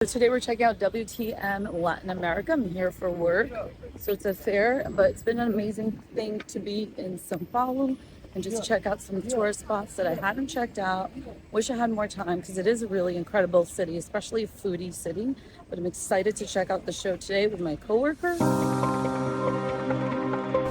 So today we're checking out WTM Latin America. I'm here for work, so it's a fair, but it's been an amazing thing to be in Sao Paulo and just check out some tourist spots that I haven't checked out. Wish I had more time because it is a really incredible city, especially a foodie city. But I'm excited to check out the show today with my coworker.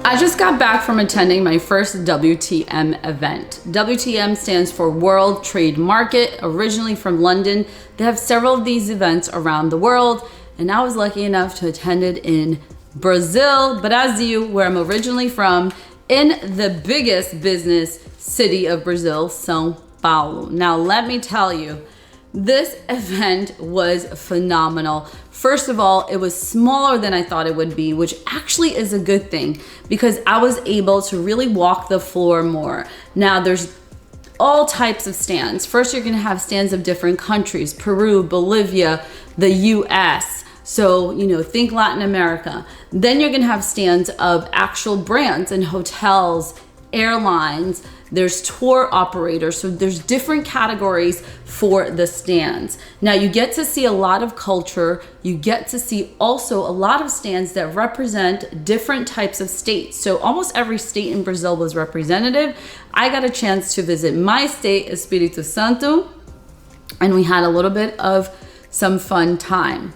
I just got back from attending my first WTM event. WTM stands for World Trade Market, originally from London. They have several of these events around the world, and I was lucky enough to attend it in Brazil, Brazil, where I'm originally from, in the biggest business city of Brazil, Sao Paulo. Now, let me tell you, this event was phenomenal. First of all, it was smaller than I thought it would be, which actually is a good thing because I was able to really walk the floor more. Now, there's all types of stands. First, you're gonna have stands of different countries, Peru, Bolivia, the US. So, think Latin America. Then you're gonna have stands of actual brands and hotels, airlines, there's tour operators, so there's different categories for the stands. Now you get to see a lot of culture, you get to see also a lot of stands that represent different types of states. So almost every state in Brazil was representative. I got a chance to visit my state, Espírito Santo, and we had a little bit of some fun time.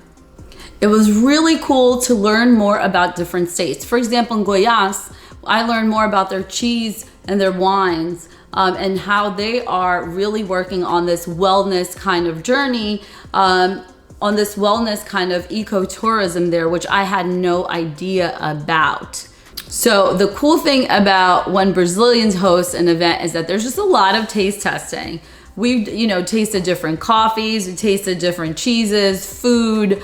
It was really cool to learn more about different states. For example, in Goiás, I learned more about their cheese and their wines and how they are really working on this wellness kind of journey, on this wellness kind of ecotourism there, which I had no idea about. So the cool thing about when Brazilians host an event is that there's just a lot of taste testing. We've, tasted different coffees, we tasted different cheeses, food,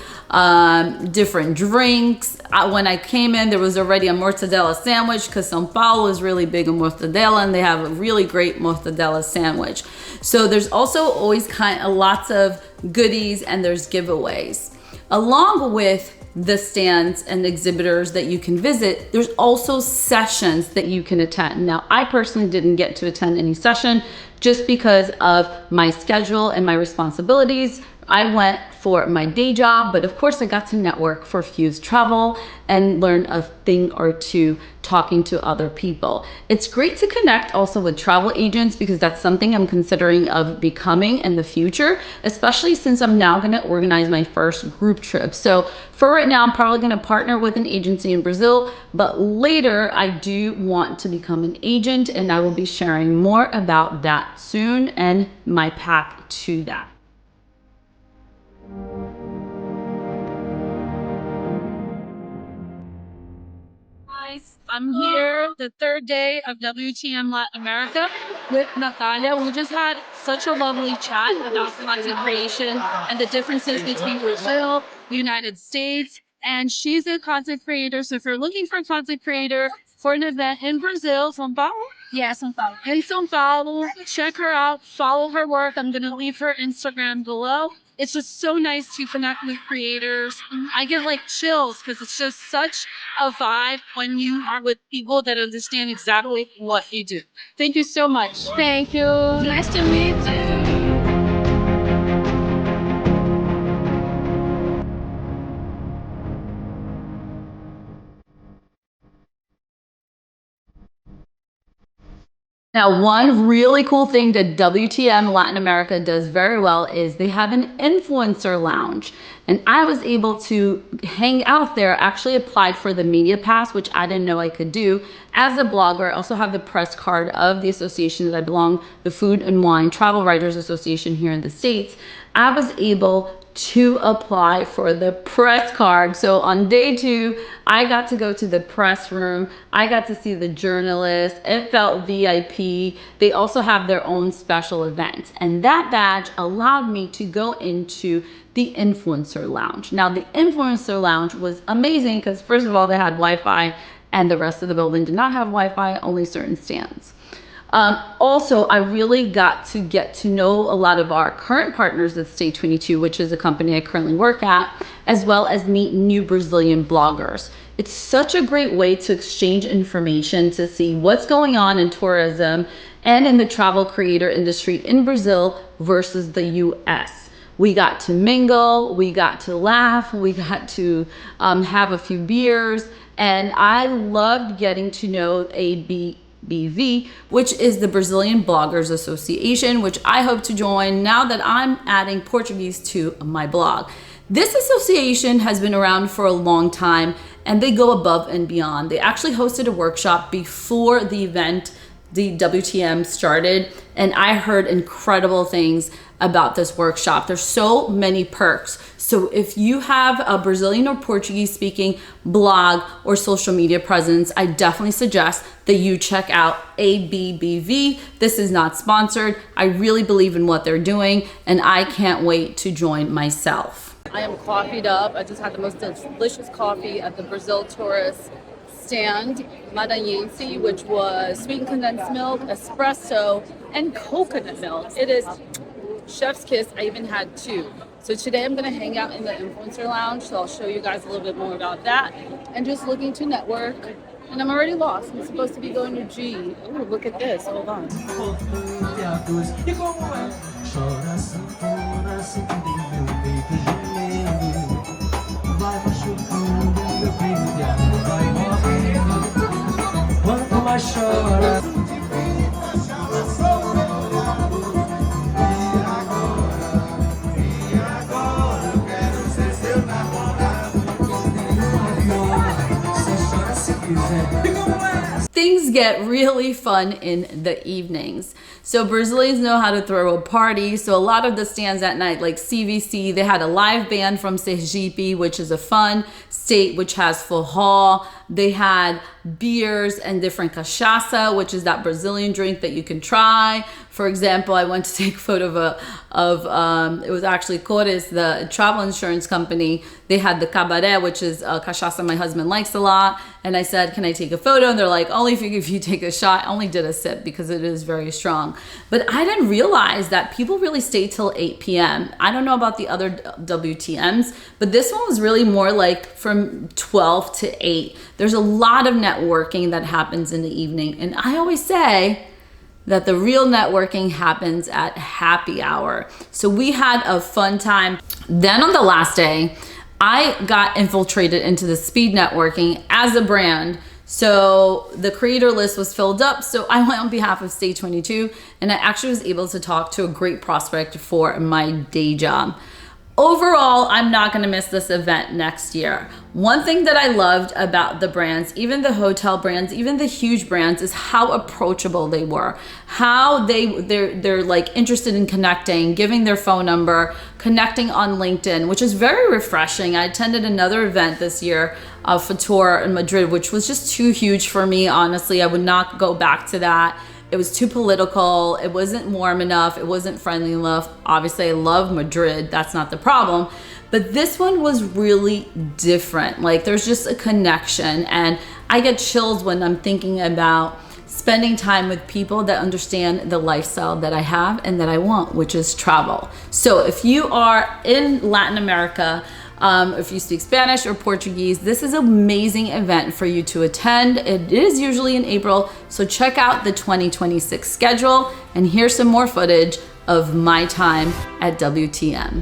different drinks. When I came in, there was already a mortadella sandwich because Sao Paulo is really big on mortadella and they have a really great mortadella sandwich. So there's also always lots of goodies and there's giveaways. Along with the stands and exhibitors that you can visit, there's also sessions that you can attend. Now, I personally didn't get to attend any session just because of my schedule and my responsibilities. I went for my day job, but of course I got to network for Fuse Travel and learn a thing or two talking to other people. It's great to connect also with travel agents because that's something I'm considering of becoming in the future, especially since I'm now gonna organize my first group trip. So for right now, I'm probably gonna partner with an agency in Brazil, but later I do want to become an agent and I will be sharing more about that soon and my path to that. Guys, I'm here the third day of WTM Latin America with Natalia. We just had such a lovely chat about content creation and the differences between Brazil, the United States, and she's a content creator. So if you're looking for a content creator for an event in Brazil, São Paulo? Yeah, São Paulo. In São Paulo, check her out, follow her work. I'm going to leave her Instagram below. It's just so nice to connect with creators. I get like chills because it's just such a vibe when you are with people that understand exactly what you do. Thank you so much. Thank you. Nice to meet you. Now, one really cool thing that WTM Latin America does very well is they have an influencer lounge. And I was able to hang out there, actually applied for the media pass, which I didn't know I could do. As a blogger, I also have the press card of the association that I belong, the Food and Wine Travel Writers Association here in the States. I was able to apply for the press card. So on day 2, I got to go to the press room. I got to see the journalists. It felt VIP. They also have their own special events. And that badge allowed me to go into the influencer lounge. Now the influencer lounge was amazing because first of all, they had Wi-Fi and the rest of the building did not have Wi-Fi, only certain stands. Also, I really got to know a lot of our current partners at Stay 22, which is a company I currently work at, as well as meet new Brazilian bloggers. It's such a great way to exchange information, to see what's going on in tourism and in the travel creator industry in Brazil versus the US. We got to mingle, we got to laugh, we got to have a few beers, and I loved getting to know ABBV, which is the Brazilian Bloggers Association, which I hope to join now that I'm adding Portuguese to my blog. This association has been around for a long time, and they go above and beyond. They actually hosted a workshop before the event, the WTM, started, and I heard incredible things about this workshop. There's so many perks. So if you have a Brazilian or Portuguese speaking blog or social media presence, I definitely suggest that you check out ABBV. This is not sponsored. I really believe in what they're doing, and I can't wait to join myself. I am coffeeed up. I just had the most delicious coffee at the Brazil tourist stand, Maranhense, which was sweetened condensed milk, espresso, and coconut milk. It is chef's kiss. I even had 2. So today I'm going to hang out in the influencer lounge, so I'll show you guys a little bit more about that, and just looking to network. And I'm already lost. I'm supposed to be going to G. Oh, look at this. Hold on. Things get really fun in the evenings. So Brazilians know how to throw a party. So a lot of the stands at night, like CVC, they had a live band from Sergipe, which is a fun state which has forró. They had beers and different cachaça, which is that Brazilian drink that you can try. For example, I went to take a photo of it was actually Cores, the travel insurance company. They had the cabaré, which is a cachaça my husband likes a lot. And I said, can I take a photo? And they're like, only if you take a shot. I only did a sip because it is very strong. But I didn't realize that people really stay till 8 p.m. I don't know about the other WTMs, but this one was really more like from 12 to 8. There's a lot of networking that happens in the evening. And I always say that the real networking happens at happy hour. So we had a fun time. Then on the last day, I got infiltrated into the speed networking as a brand. So the creator list was filled up. So I went on behalf of Stay 22, and I actually was able to talk to a great prospect for my day job. Overall, I'm not going to miss this event next year. One thing that I loved about the brands, even the hotel brands, even the huge brands, is how approachable they were. How they're like interested in connecting, giving their phone number, connecting on LinkedIn, which is very refreshing. I attended another event this year, Futur in Madrid, which was just too huge for me. Honestly, I would not go back to that. It was too political. It wasn't warm enough. It wasn't friendly enough. Obviously, I love Madrid. That's not the problem. But this one was really different. Like, there's just a connection. And I get chills when I'm thinking about spending time with people that understand the lifestyle that I have and that I want, which is travel. So if you are in Latin America, if you speak Spanish or Portuguese, this is an amazing event for you to attend. It is usually in April, so check out the 2026 schedule, and here's some more footage of my time at WTM.